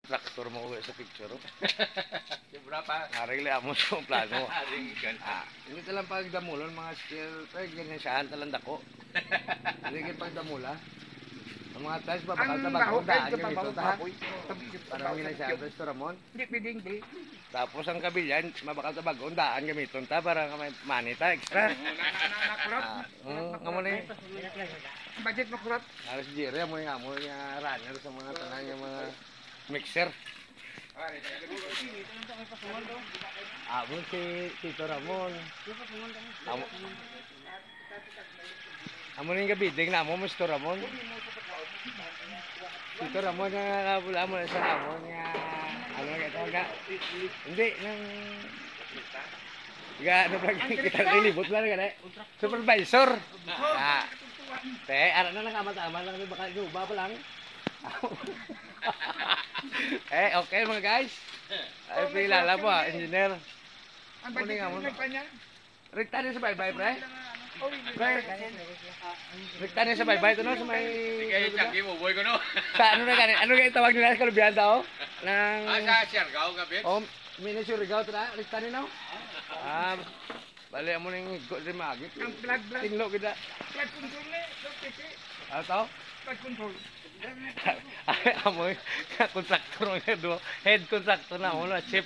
Traktor mo uwi sa picture. Berapa? Arili amo sa plano. Hindi talang pagdamulon mga skill. Pero ganyan siya, talang dako. Hindi kayo pagdamula. Ang mga tiles, babakal sa bago, daan yung ito ta. Parang ginay siya, Resto Ramon. Hindi, pwedeng di. Tapos ang kabilyan, mabakal sa bago, daan gamiton ta, para may money ta, extra. Nakurot. Nga mo na yun. Budget makurot. Alas Jerry, amo yung amo yung runner sa mga tanang yung mga mixer. Amo si Tito Ramon. Amo na yung gabidig na amo, Mr. Ramon. Tito Ramon nga nakabula mo na sa amo nga, ano nga ito nga, hindi, nang, ano ba, kita nilibot lang nga, supervisor. Te, ano na nakamatama lang, baka inuba pa lang. Okay mga guys. Ay, pilala po engineer. Ang budget mo nagpanya? Rikta niya sa baybay, pre. Pre, rikta niya sa baybay ito no, sa may... Kaya tiyanggi mo, boy ko no? Sa ano na ganit? Ano nga itawag nila sa Kalubiyan tao? Nang... Sa Siargao ka, bitch? Oh, Minisurigaw ito na, rikta niya no? Bali mo nang higot rin magit. Ang blood. Tinglo kita. Blood control na, Piti. Ano to? Blood control. Amoy, kontraktor nga do. Head kontraktor na, ano, chip.